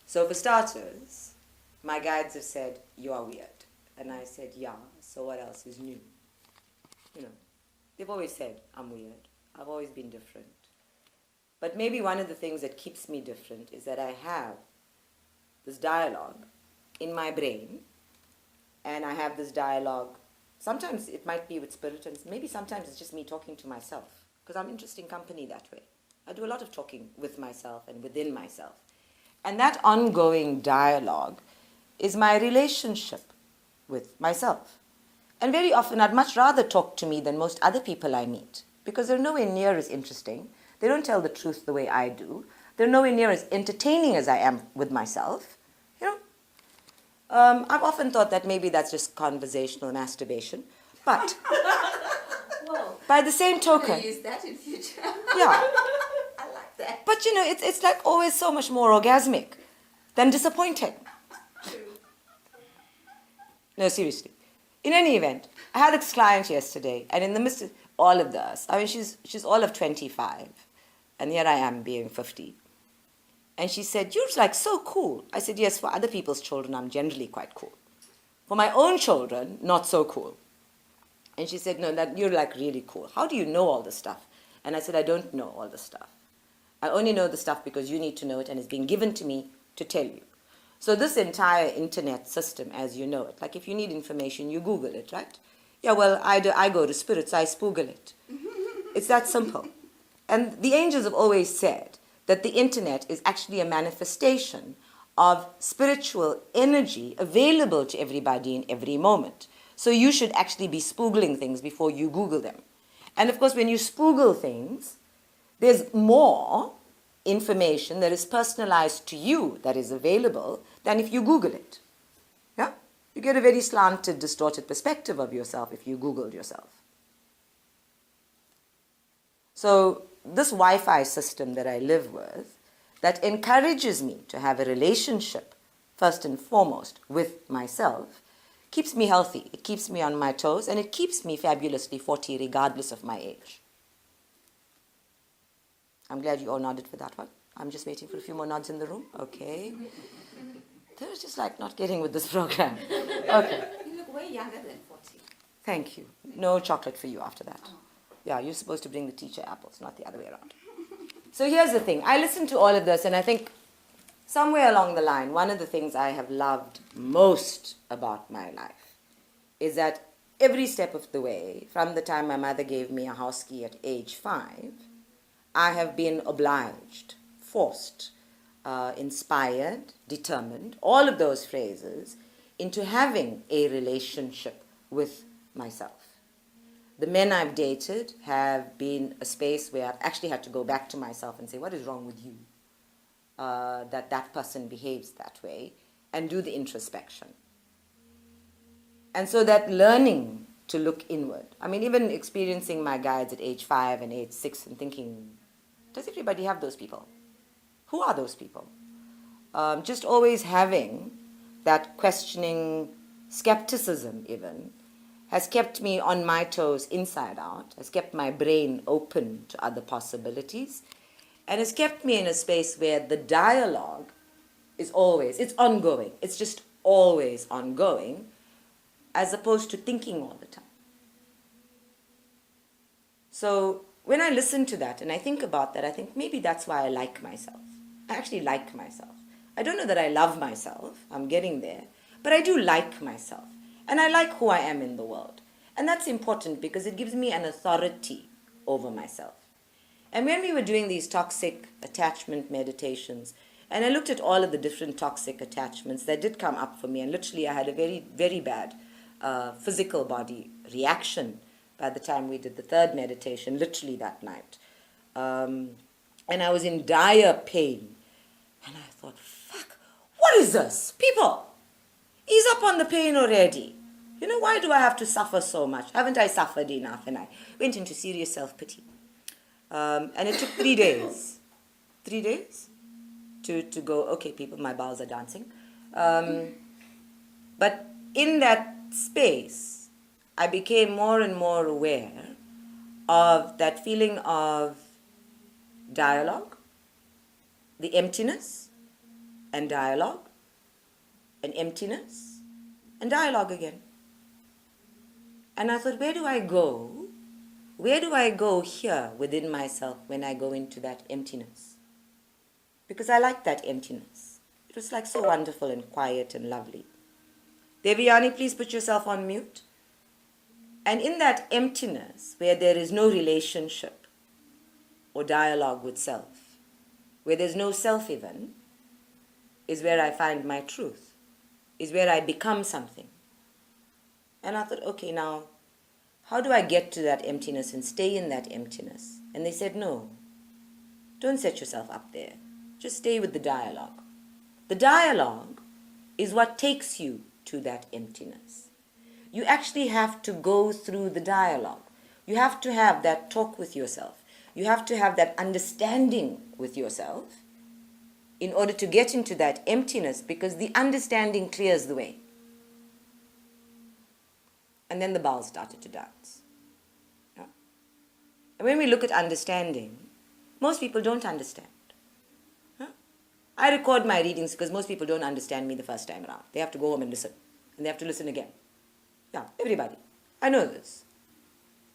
So for starters, my guides have said, you are weird. And I said, yeah, so what else is new? You know, they've always said, I'm weird. I've always been different. But maybe one of the things that keeps me different is that I have this dialogue in my brain, and I have this dialogue. Sometimes it might be with spirit, and maybe sometimes it's just me talking to myself, because I'm interesting company that way. I do a lot of talking with myself and within myself. And that ongoing dialogue is my relationship with myself. And very often I'd much rather talk to me than most other people I meet, because they're nowhere near as interesting. They don't tell the truth the way I do. They're nowhere near as entertaining as I am with myself. You know, I've often thought that maybe that's just conversational masturbation, but Whoa. by the same token, I'm gonna use that in future. yeah. I like that. But you know, it's like always so much more orgasmic than disappointing. True. No, seriously. In any event, I had this client yesterday, and in the midst of all of this, I mean, she's all of 25, and here I am being 50. And she said, you're like so cool. I said, yes, for other people's children, I'm generally quite cool. For my own children, not so cool. And she said, no, that you're like really cool. How do you know all this stuff? And I said, I don't know all this stuff. I only know the stuff because you need to know it, and it's been given to me to tell you. So this entire internet system, as you know it, like if you need information, you Google it, right? Yeah, well, I go to spirits, I spoogle it. It's that simple. And the angels have always said that the internet is actually a manifestation of spiritual energy available to everybody in every moment. So you should actually be spoogling things before you Google them. And of course, when you spoogle things, there's more information that is personalized to you that is available than if you Google it. Yeah? You get a very slanted, distorted perspective of yourself if you Googled yourself. So this Wi-Fi system that I live with, that encourages me to have a relationship, first and foremost, with myself, keeps me healthy. It keeps me on my toes, and it keeps me fabulously 40 regardless of my age. I'm glad you all nodded for that one. I'm just waiting for a few more nods in the room. Okay. They're just like not getting with this program. Okay. You look way younger than 40. Thank you. No chocolate for you after that. Yeah, you're supposed to bring the teacher apples, not the other way around. So here's the thing. I listened to all of this, and I think somewhere along the line, one of the things I have loved most about my life is that every step of the way, from the time my mother gave me a house key at age 5, I have been obliged, forced, inspired, determined, all of those phrases, into having a relationship with myself. The men I've dated have been a space where I've actually had to go back to myself and say, what is wrong with you? That person behaves that way, and do the introspection. And so that learning to look inward, I mean, even experiencing my guides at age 5 and age 6 and thinking, does everybody have those people? Who are those people? Just always having that questioning skepticism even has kept me on my toes inside out, has kept my brain open to other possibilities, and has kept me in a space where the dialogue is always, it's ongoing, it's just always ongoing, as opposed to thinking all the time. So when I listen to that and I think about that, I think maybe that's why I like myself. I actually like myself. I don't know that I love myself, I'm getting there, but I do like myself. And I like who I am in the world. And that's important because it gives me an authority over myself. And when we were doing these toxic attachment meditations, and I looked at all of the different toxic attachments that did come up for me, and literally I had a very, very bad physical body reaction by the time we did the third meditation, literally that night. And I was in dire pain. And I thought, fuck, what is this? People, ease up on the pain already. You know, why do I have to suffer so much? Haven't I suffered enough? And I went into serious self-pity. And it took 3 days. 3 days? To go, okay, people, my bowels are dancing. But in that space, I became more and more aware of that feeling of dialogue, the emptiness, and dialogue, and emptiness, and dialogue again. And I thought, where do I go? Where do I go here within myself when I go into that emptiness? Because I like that emptiness. It was like so wonderful and quiet and lovely. Devyani, please put yourself on mute. And in that emptiness, where there is no relationship or dialogue with self, where there's no self even, is where I find my truth, is where I become something. And I thought, okay, now, how do I get to that emptiness and stay in that emptiness? And they said, no, don't set yourself up there. Just stay with the dialogue. The dialogue is what takes you to that emptiness. You actually have to go through the dialogue. You have to have that talk with yourself. You have to have that understanding with yourself in order to get into that emptiness, because the understanding clears the way. And then the bowels started to dance. Yeah? And when we look at understanding, most people don't understand. Yeah? I record my readings because most people don't understand me the first time around. They have to go home and listen. And they have to listen again. Yeah, everybody. I know this.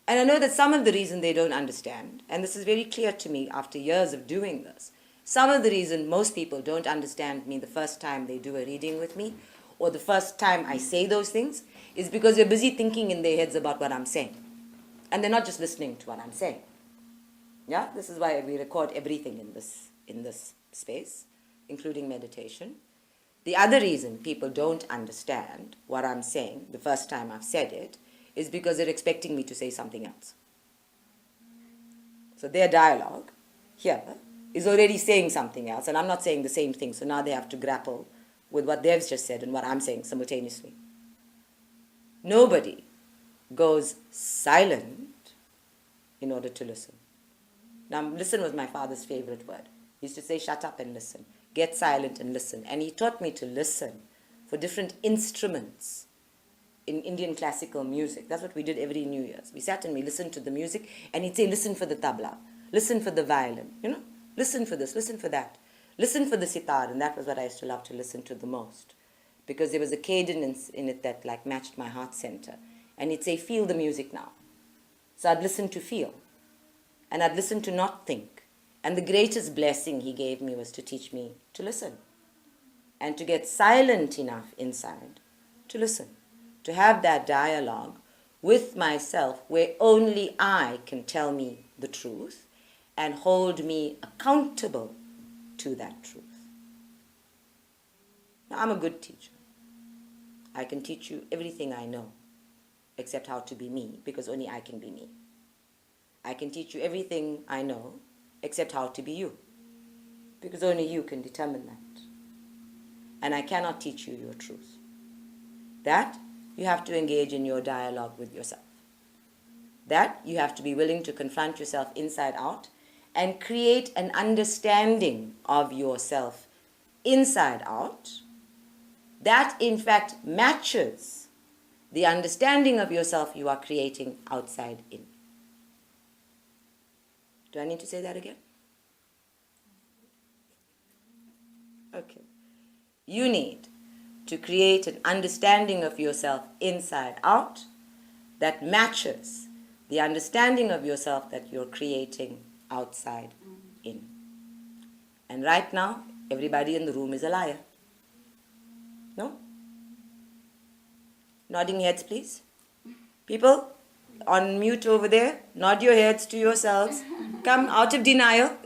And I know that some of the reason they don't understand, and this is very clear to me after years of doing this, some of the reason most people don't understand me the first time they do a reading with me, or the first time I say those things, is because they're busy thinking in their heads about what I'm saying. And they're not just listening to what I'm saying. Yeah, this is why we record everything in this space, including meditation. The other reason people don't understand what I'm saying the first time I've said it is because they're expecting me to say something else. So their dialogue here is already saying something else, and I'm not saying the same thing, so now they have to grapple with what they've just said and what I'm saying simultaneously. Nobody goes silent in order to listen. Now, listen was my father's favorite word. He used to say, shut up and listen. Get silent and listen. And he taught me to listen for different instruments in Indian classical music. That's what we did every New Year's. We sat and we listened to the music, and he'd say, listen for the tabla, listen for the violin, listen for this, listen for that, listen for the sitar. And that was what I used to love to listen to the most, because there was a cadence in it that like matched my heart center. And he'd say, feel the music now. So I'd listen to feel, and I'd listen to not think. And the greatest blessing he gave me was to teach me to listen, and to get silent enough inside to listen, to have that dialogue with myself where only I can tell me the truth and hold me accountable to that truth. Now, I'm a good teacher. I can teach you everything I know except how to be me, because only I can be me. I can teach you everything I know except how to be you, because only you can determine that. And I cannot teach you your truth. That you have to engage in your dialogue with yourself. That you have to be willing to confront yourself inside out and create an understanding of yourself inside out that in fact matches the understanding of yourself you are creating outside in. Do I need to say that again? Okay. You need to create an understanding of yourself inside out that matches the understanding of yourself that you're creating outside in. And right now, everybody in the room is a liar. No? Nodding heads, please. People on mute over there, nod your heads to yourselves. Come out of denial.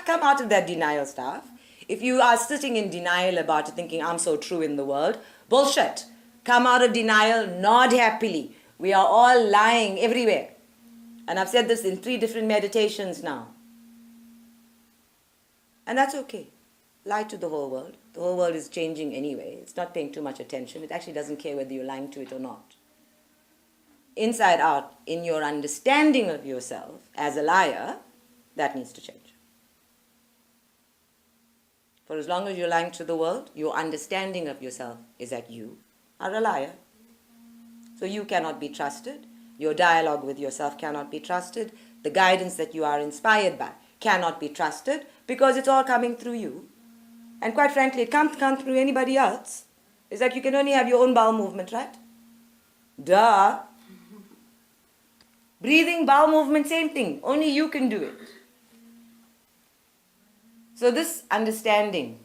Come out of that denial stuff. If you are sitting in denial about it, thinking, I'm so true in the world, bullshit. Come out of denial, nod happily. We are all lying everywhere. And I've said this in 3 different meditations now. And that's okay. Lie to the whole world. The whole world is changing anyway. It's not paying too much attention. It actually doesn't care whether you're lying to it or not. Inside out, in your understanding of yourself as a liar, that needs to change. For as long as you're lying to the world, your understanding of yourself is that you are a liar. So you cannot be trusted. Your dialogue with yourself cannot be trusted. The guidance that you are inspired by cannot be trusted, because it's all coming through you. And quite frankly, it can't come through anybody else. It's like you can only have your own bowel movement, right? Duh. Breathing, bowel movement, same thing. Only you can do it. So this understanding,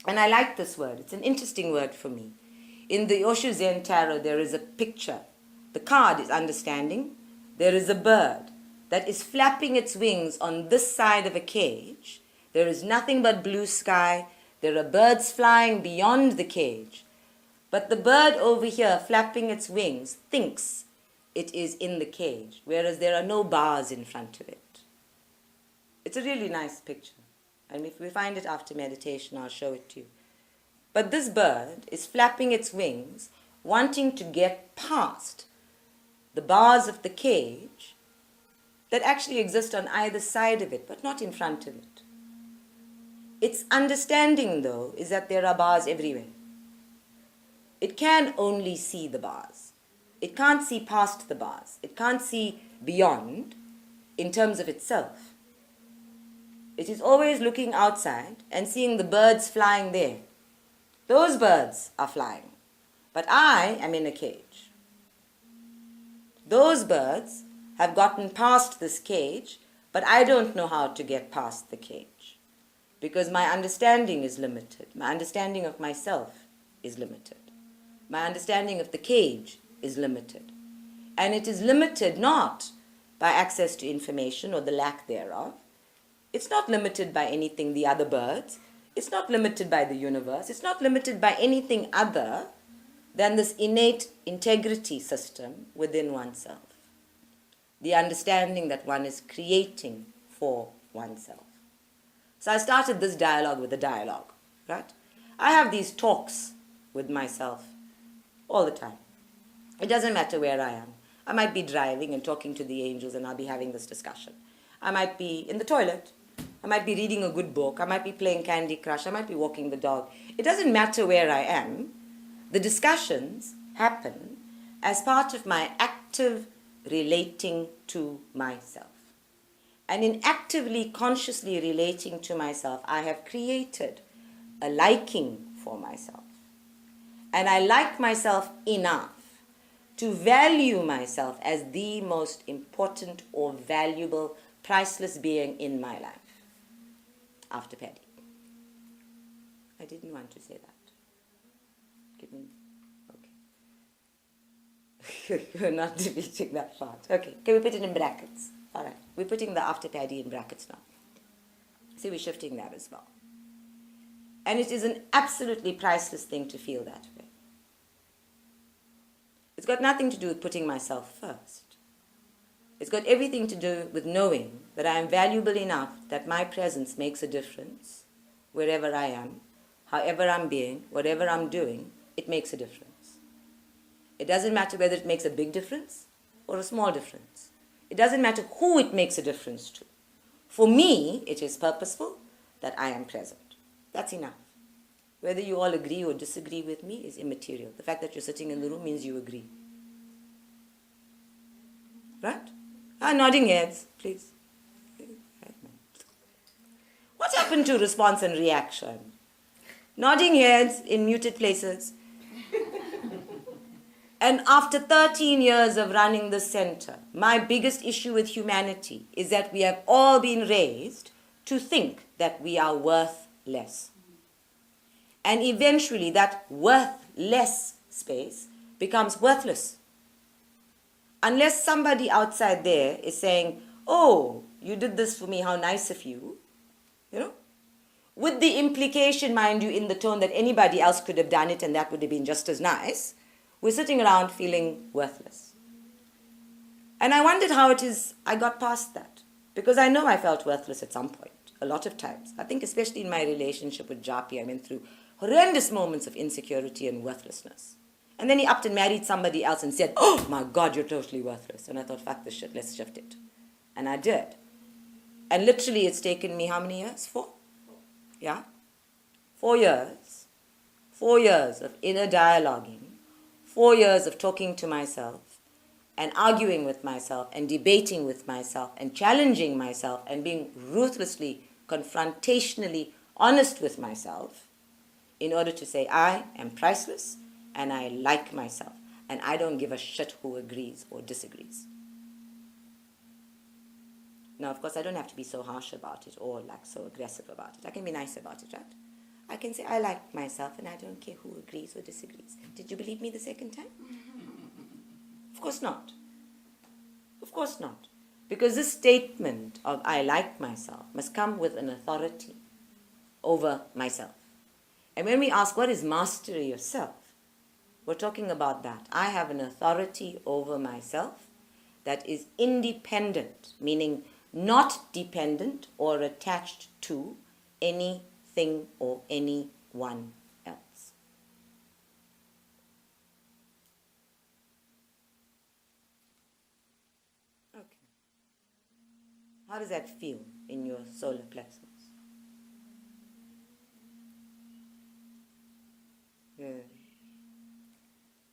and I like this word. It's an interesting word for me. In the Osho Zen Tarot, there is a picture. The card is understanding. There is a bird that is flapping its wings on this side of a cage. There is nothing but blue sky. There are birds flying beyond the cage. But the bird over here flapping its wings thinks it is in the cage, whereas there are no bars in front of it. It's a really nice picture. And if we find it after meditation, I'll show it to you. But this bird is flapping its wings, wanting to get past the bars of the cage that actually exist on either side of it, but not in front of it. Its understanding, though, is that there are bars everywhere. It can only see the bars. It can't see past the bars. It can't see beyond in terms of itself. It is always looking outside and seeing the birds flying there. Those birds are flying, but I am in a cage. Those birds have gotten past this cage, but I don't know how to get past the cage because my understanding is limited. My understanding of myself is limited. My understanding of the cage is limited. And it is limited not by access to information or the lack thereof. It's not limited by anything, the other birds. It's not limited by the universe. It's not limited by anything other than this innate integrity system within oneself. The understanding that one is creating for oneself. So I started this dialogue with a dialogue, right? I have these talks with myself all the time. It doesn't matter where I am. I might be driving and talking to the angels and I'll be having this discussion. I might be in the toilet. I might be reading a good book. I might be playing Candy Crush. I might be walking the dog. It doesn't matter where I am. The discussions happen as part of my active relating to myself. And in actively, consciously relating to myself, I have created a liking for myself. And I like myself enough to value myself as the most important or valuable, priceless being in my life. After Paddy. I didn't want to say that. Give me, okay. You're not deleting that part. Okay, can we put it in brackets? All right, we're putting the after Paddy in brackets now. See, we're shifting that as well. And it is an absolutely priceless thing to feel that way. It's got nothing to do with putting myself first. It's got everything to do with knowing that I am valuable enough that my presence makes a difference wherever I am, however I'm being, whatever I'm doing, it makes a difference. It doesn't matter whether it makes a big difference or a small difference. It doesn't matter who it makes a difference to. For me, it is purposeful that I am present. That's enough. Whether you all agree or disagree with me is immaterial. The fact that you're sitting in the room means you agree. Right? Nodding heads, please. What happened to response and reaction? Nodding heads in muted places. And after 13 years of running the center, my biggest issue with humanity is that we have all been raised to think that we are worth less. And eventually that worthless space becomes worthless. Unless somebody outside there is saying, oh, you did this for me, how nice of you, you know? With the implication, mind you, in the tone that anybody else could have done it and that would have been just as nice, we're sitting around feeling worthless. And I wondered how it is I got past that. Because I know I felt worthless at some point, a lot of times. I think especially in my relationship with Japi, I went through horrendous moments of insecurity and worthlessness. And then he upped and married somebody else and said, oh my God, you're totally worthless. And I thought, fuck this shit, let's shift it. And I did. And literally it's taken me how many years? 4? Yeah? 4 years. 4 years of inner dialoguing. 4 years of talking to myself and arguing with myself and debating with myself and challenging myself and being ruthlessly, confrontationally honest with myself in order to say I am priceless and I like myself and I don't give a shit who agrees or disagrees. Now, of course, I don't have to be so harsh about it or like so aggressive about it. I can be nice about it, right? I can say I like myself and I don't care who agrees or disagrees. Did you believe me the second time? Of course not. Of course not. Because this statement of I like myself must come with an authority over myself. And when we ask what is mastery of self, we're talking about that. I have an authority over myself that is independent, meaning not dependent or attached to anything or anyone else. Okay. How does that feel in your solar plexus? Yeah.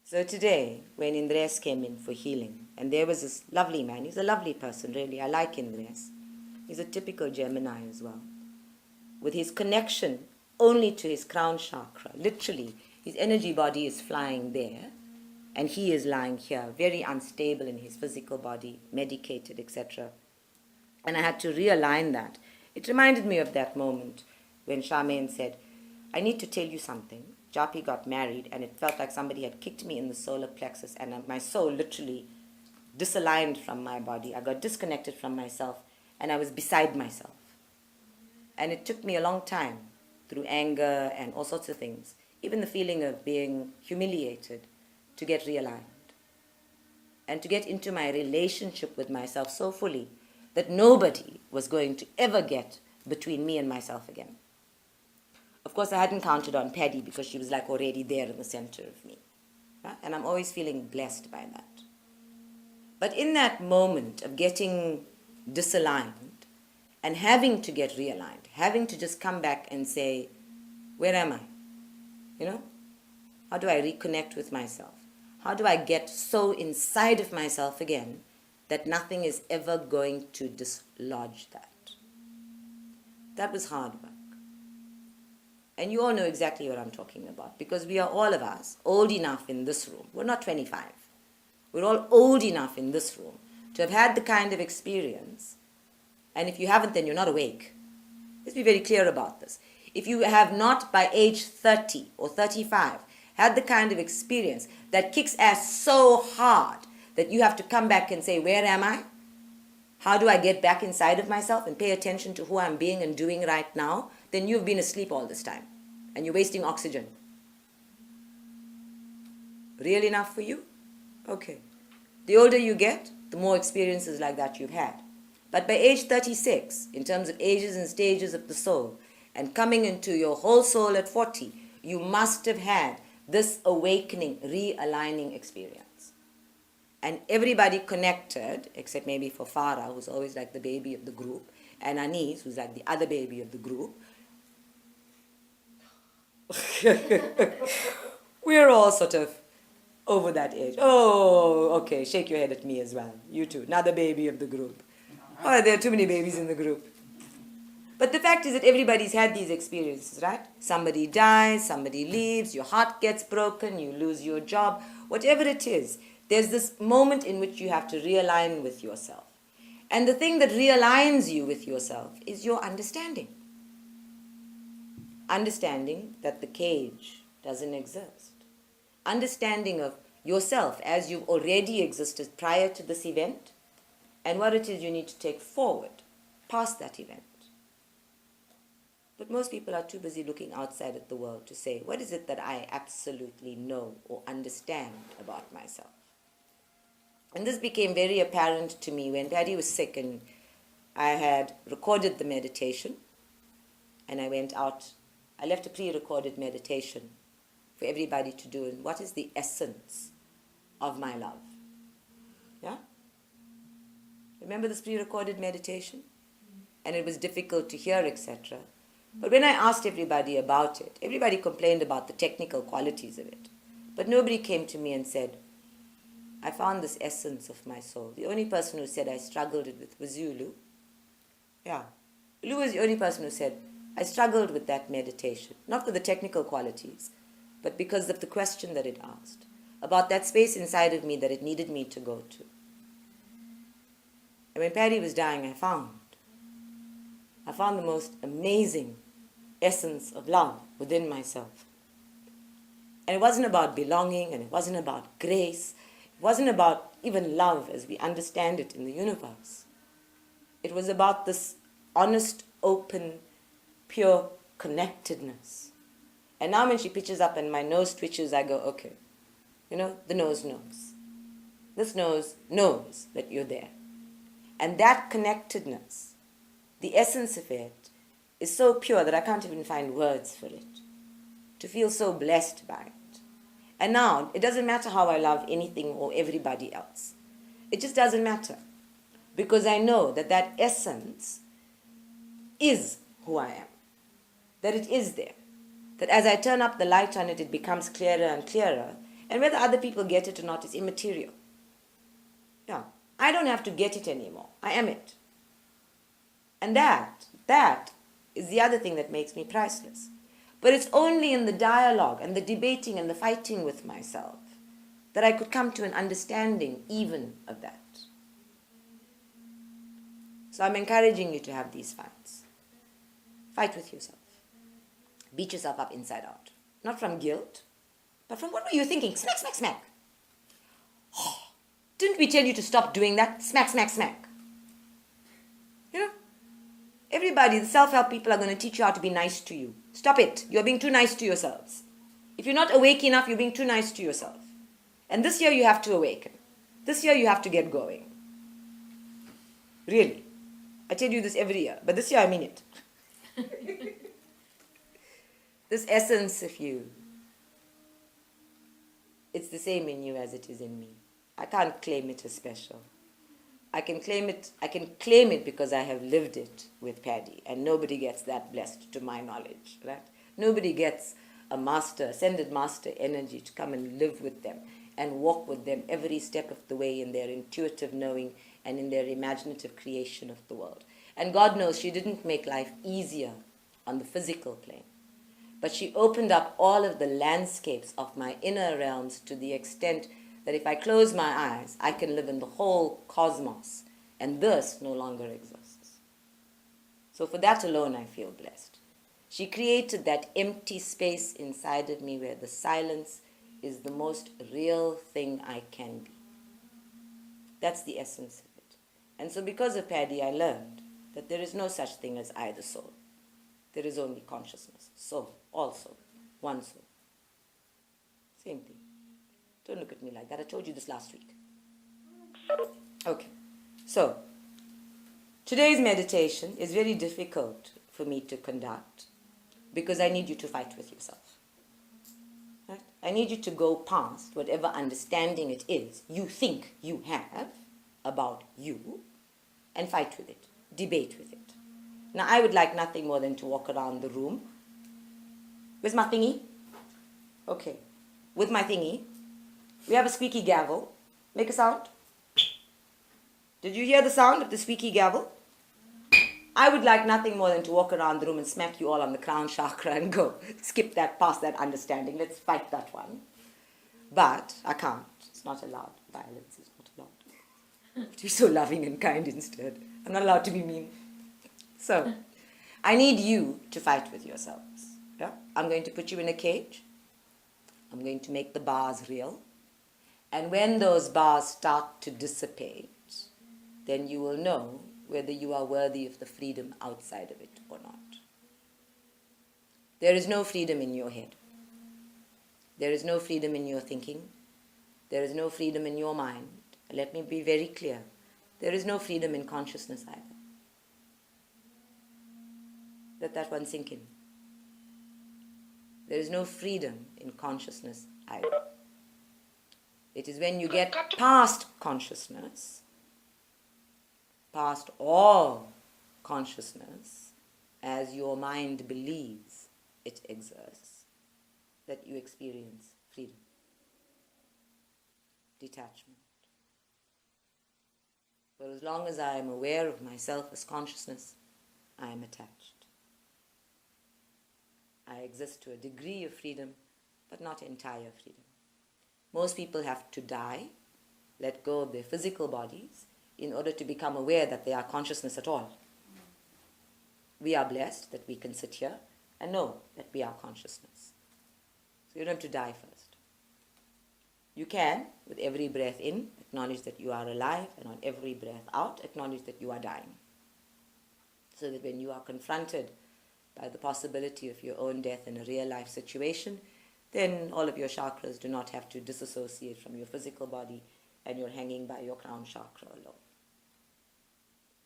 So today, when Indres came in for healing, and there was this lovely man, he's a lovely person really, I like Indres. He's a typical Gemini as well. With his connection only to his crown chakra, literally, his energy body is flying there, and he is lying here, very unstable in his physical body, medicated, etc. And I had to realign that. It reminded me of that moment when Charmaine said, I need to tell you something. Japi got married and it felt like somebody had kicked me in the solar plexus and my soul literally disaligned from my body. I got disconnected from myself and I was beside myself. And it took me a long time through anger and all sorts of things, even the feeling of being humiliated, to get realigned and to get into my relationship with myself so fully that nobody was going to ever get between me and myself again. Of course, I hadn't counted on Paddy because she was like already there in the center of me. Right? And I'm always feeling blessed by that. But in that moment of getting disaligned and having to get realigned, having to just come back and say, where am I? You know? How do I reconnect with myself? How do I get so inside of myself again that nothing is ever going to dislodge that? That was hard work. And you all know exactly what I'm talking about because we are all of us old enough in this room. We're not 25. We're all old enough in this room to have had the kind of experience. And if you haven't, then you're not awake. Let's be very clear about this. If you have not by age 30 or 35 had the kind of experience that kicks ass so hard that you have to come back and say, where am I? How do I get back inside of myself and pay attention to who I'm being and doing right now? Then you've been asleep all this time and you're wasting oxygen. Real enough for you? Okay. The older you get, the more experiences like that you've had. But by age 36, in terms of ages and stages of the soul, and coming into your whole soul at 40, you must have had this awakening, realigning experience. And everybody connected, except maybe for Farah, who's always like the baby of the group, and Anis, who's like the other baby of the group. We're all sort of over that age. Oh, okay, shake your head at me as well. You too, another baby of the group. Oh, there are too many babies in the group. But the fact is that everybody's had these experiences, right? Somebody dies, somebody leaves, your heart gets broken, you lose your job, whatever it is. There's this moment in which you have to realign with yourself. And the thing that realigns you with yourself is your understanding. Understanding that the cage doesn't exist. Understanding of yourself as you've already existed prior to this event and what it is you need to take forward past that event. But most people are too busy looking outside at the world to say, what is it that I absolutely know or understand about myself? And this became very apparent to me when Paddy was sick and I had recorded the meditation and I went out. I left a pre-recorded meditation for everybody to do. And what is the essence of my love? Yeah? Remember this pre-recorded meditation? And it was difficult to hear, etc. But when I asked everybody about it, everybody complained about the technical qualities of it. But nobody came to me and said, I found this essence of my soul. The only person who said I struggled with was you, Lou. Yeah. Lou was the only person who said, I struggled with that meditation, not with the technical qualities, but because of the question that it asked, about that space inside of me that it needed me to go to. And when Paddy was dying, I found the most amazing essence of love within myself. And it wasn't about belonging, and it wasn't about grace. It wasn't about even love as we understand it in the universe. It was about this honest, open, pure connectedness. And now when she pitches up and my nose twitches, I go, okay, the nose knows. This nose knows that you're there. And that connectedness, the essence of it, is so pure that I can't even find words for it. To feel so blessed by it. And now, it doesn't matter how I love anything or everybody else. It just doesn't matter. Because I know that that essence is who I am. That it is there. That as I turn up the light on it, it becomes clearer and clearer. And whether other people get it or not is immaterial. Yeah. I don't have to get it anymore. I am it. And that is the other thing that makes me priceless. But it's only in the dialogue and the debating and the fighting with myself that I could come to an understanding even of that. So I'm encouraging you to have these fights. Fight with yourself. Beat yourself up inside out. Not from guilt, but from what were you thinking? Smack, smack, smack. Oh, didn't we tell you to stop doing that? Smack, smack, smack. Everybody, the self-help people are going to teach you how to be nice to you. Stop it. You're being too nice to yourselves. If you're not awake enough, you're being too nice to yourself. And this year you have to awaken. This year you have to get going. Really. I tell you this every year, but this year I mean it. This essence of you, it's the same in you as it is in me. I can't claim it as special. I can claim it because I have lived it with Paddy, and nobody gets that blessed to my knowledge, right? Nobody gets a master, ascended master energy to come and live with them and walk with them every step of the way in their intuitive knowing and in their imaginative creation of the world. And God knows she didn't make life easier on the physical plane, but she opened up all of the landscapes of my inner realms to the extent that if I close my eyes, I can live in the whole cosmos, and this no longer exists. So for that alone, I feel blessed. She created that empty space inside of me where the silence is the most real thing I can be. That's the essence of it. And so because of Paddy, I learned that there is no such thing as either soul. There is only consciousness, soul, all soul, one soul. Same thing. Don't look at me like that. I told you this last week. Okay. So, today's meditation is very difficult for me to conduct because I need you to fight with yourself. Right? I need you to go past whatever understanding it is you think you have about you and fight with it, debate with it. Now, I would like nothing more than to walk around the room. Where's my thingy? Okay. With my thingy, we have a squeaky gavel. Make a sound. Did you hear the sound of the squeaky gavel? I would like nothing more than to walk around the room and smack you all on the crown chakra and go, skip that, past that understanding. Let's fight that one. But I can't. It's not allowed. Violence is not allowed. To be so loving and kind instead. I'm not allowed to be mean. So, I need you to fight with yourselves. Yeah? I'm going to put you in a cage. I'm going to make the bars real. And when those bars start to dissipate, then you will know whether you are worthy of the freedom outside of it or not. There is no freedom in your head. There is no freedom in your thinking. There is no freedom in your mind. Let me be very clear. There is no freedom in consciousness either. Let that one sink in. There is no freedom in consciousness either. It is when you get past consciousness, past all consciousness, as your mind believes it exists, that you experience freedom, detachment. For as long as I am aware of myself as consciousness, I am attached. I exist to a degree of freedom, but not entire freedom. Most people have to die, let go of their physical bodies, in order to become aware that they are consciousness at all. We are blessed that we can sit here and know that we are consciousness. So you don't have to die first. You can, with every breath in, acknowledge that you are alive, and on every breath out, acknowledge that you are dying. So that when you are confronted by the possibility of your own death in a real life situation, then all of your chakras do not have to disassociate from your physical body and you're hanging by your crown chakra alone.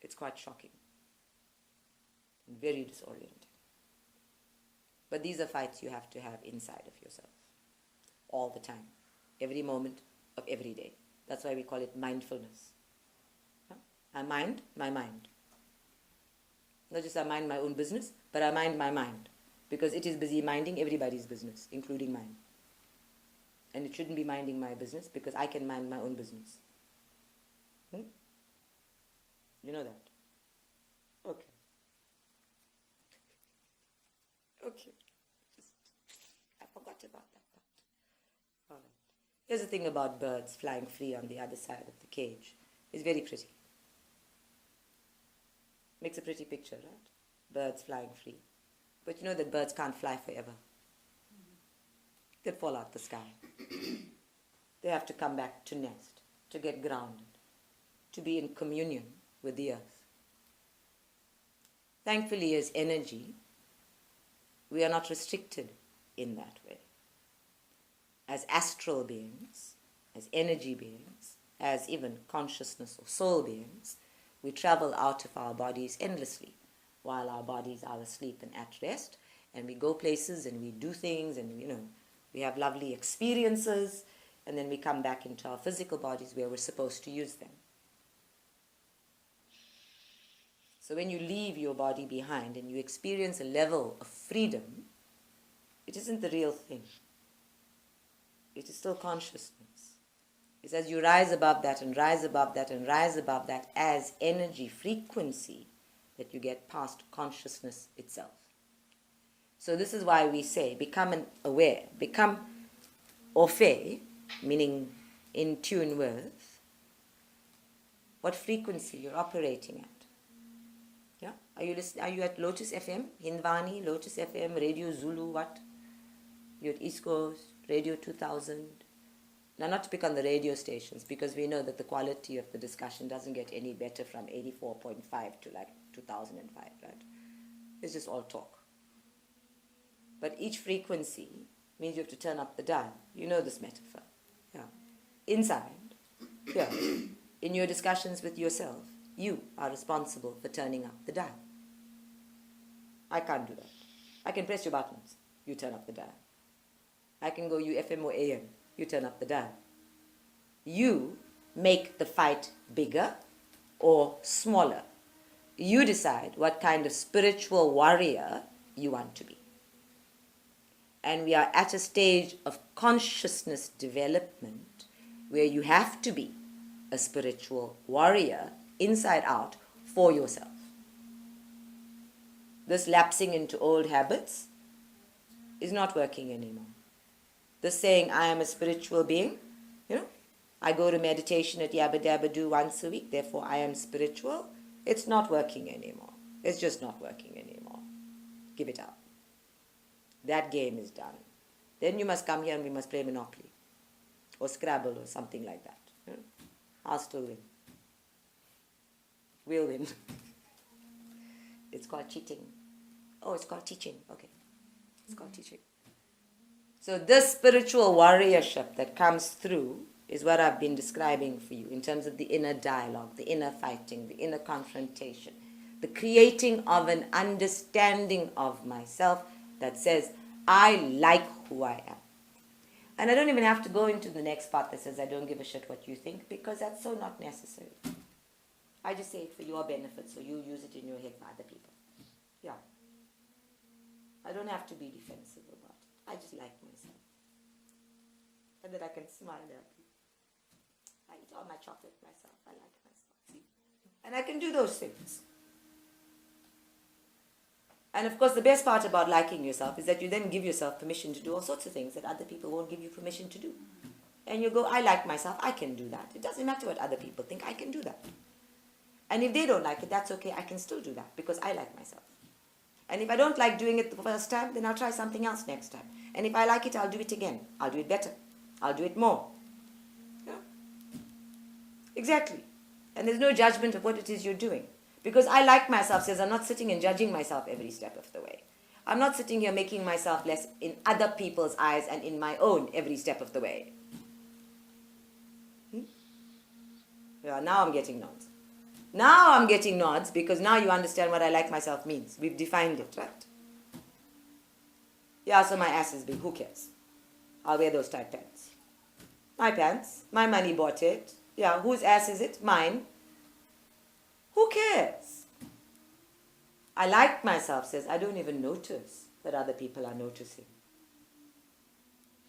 It's quite shocking and very disorienting. But these are fights you have to have inside of yourself all the time, every moment of every day. That's why we call it mindfulness. I mind my mind. Not just I mind my own business, but I mind my mind, because it is busy minding everybody's business, including mine. And it shouldn't be minding my business, because I can mind my own business. You know that? Okay. Okay. I forgot about that part. All right. Here's the thing about birds flying free on the other side of the cage. It's very pretty. Makes a pretty picture, right? Birds flying free. But you know that birds can't fly forever. They'll fall out the sky. They have to come back to nest, to get grounded, to be in communion with the earth. Thankfully, as energy, we are not restricted in that way. As astral beings, as energy beings, as even consciousness or soul beings, we travel out of our bodies endlessly while our bodies are asleep and at rest, and we go places and we do things, and we have lovely experiences, and then we come back into our physical bodies where we're supposed to use them. So when you leave your body behind and you experience a level of freedom, it isn't the real thing. It is still consciousness. It's as you rise above that and rise above that and rise above that as energy frequency that you get past consciousness itself. So this is why we say become aware, become au fait, meaning in tune with what frequency you're operating at. Yeah? Are you at Lotus FM, Hindwani, Lotus FM, Radio Zulu, what? You're at East Coast, Radio 2000. Now, not to pick on the radio stations, because we know that the quality of the discussion doesn't get any better from 84.5 to like 2005, right? It's just all talk. But each frequency means you have to turn up the dial. You know this metaphor. Yeah. Inside, yeah, in your discussions with yourself, you are responsible for turning up the dial. I can't do that. I can press your buttons. You turn up the dial. I can go you FM or AM. You turn up the dial. You make the fight bigger or smaller. You decide what kind of spiritual warrior you want to be. And we are at a stage of consciousness development where you have to be a spiritual warrior inside out for yourself. This lapsing into old habits is not working anymore. This saying, I am a spiritual being, I go to meditation at Yabba Dabba Do once a week, therefore I am spiritual. It's not working anymore. It's just not working anymore. Give it up. That game is done. Then you must come here and we must play Monopoly or Scrabble or something like that. I'll still win. We'll win. It's called cheating. Oh, it's called teaching. Okay. It's called teaching. So this spiritual warriorship that comes through is what I've been describing for you in terms of the inner dialogue, the inner fighting, the inner confrontation, the creating of an understanding of myself that says, I like who I am. And I don't even have to go into the next part that says, I don't give a shit what you think, because that's so not necessary. I just say it for your benefit, so you use it in your head for other people. Yeah. I don't have to be defensive about it. I just like myself. And then I can smile at you. I eat all my chocolate myself. I like myself. See? And I can do those things. And of course, the best part about liking yourself is that you then give yourself permission to do all sorts of things that other people won't give you permission to do. And you go, I like myself, I can do that. It doesn't matter what other people think, I can do that. And if they don't like it, that's okay, I can still do that because I like myself. And if I don't like doing it the first time, then I'll try something else next time. And if I like it, I'll do it again. I'll do it better. I'll do it more. Yeah. Exactly. And there's no judgment of what it is you're doing. Because I like myself says I'm not sitting and judging myself every step of the way. I'm not sitting here making myself less in other people's eyes and in my own every step of the way. Yeah, now I'm getting nods. Now I'm getting nods because now you understand what I like myself means. We've defined it, right? Yeah, so my ass is big. Who cares? I'll wear those tight pants. My pants. My money bought it. Yeah, whose ass is it? Mine. Who cares? I like myself says I don't even notice that other people are noticing.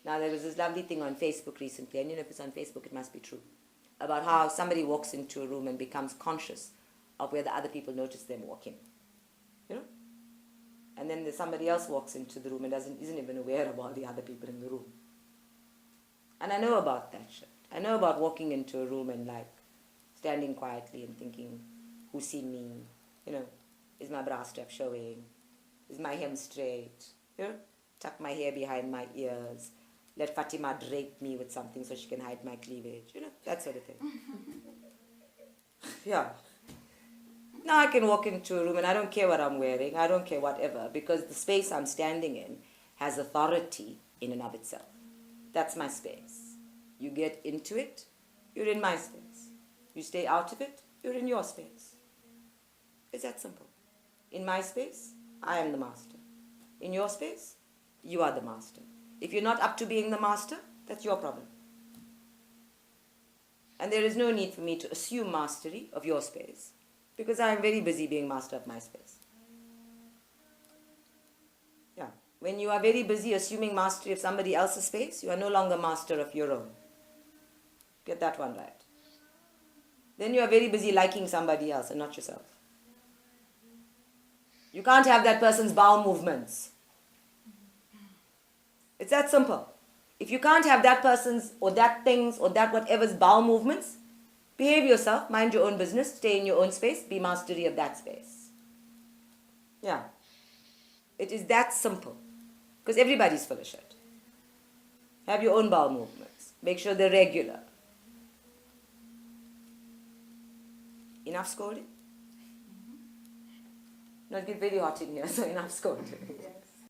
Now there was this lovely thing on Facebook recently, and you know if it's on Facebook it must be true, about how somebody walks into a room and becomes conscious of whether other people notice them walking. You know? And then there's somebody else walks into the room and isn't even aware of all the other people in the room. And I know about that shit. I know about walking into a room and like standing quietly and thinking, who's seen me? You know, is my bra strap showing? Is my hem straight? You know, tuck my hair behind my ears. Let Fatima drape me with something so she can hide my cleavage. You know, that sort of thing. Yeah. Now I can walk into a room and I don't care what I'm wearing. I don't care whatever because the space I'm standing in has authority in and of itself. That's my space. You get into it, you're in my space. You stay out of it, you're in your space. It's that simple. In my space, I am the master. In your space, you are the master. If you're not up to being the master, that's your problem. And there is no need for me to assume mastery of your space because I am very busy being master of my space. Yeah. When you are very busy assuming mastery of somebody else's space, you are no longer master of your own. Get that one right. Then you are very busy liking somebody else and not yourself. You can't have that person's bowel movements. It's that simple. If you can't have that person's or that thing's or that whatever's bowel movements, behave yourself, mind your own business, stay in your own space, be mastery of that space. Yeah. It is that simple. Because everybody's full of shit. Have your own bowel movements. Make sure they're regular. Enough scolding? No, it gets very hot in here, so enough scolding.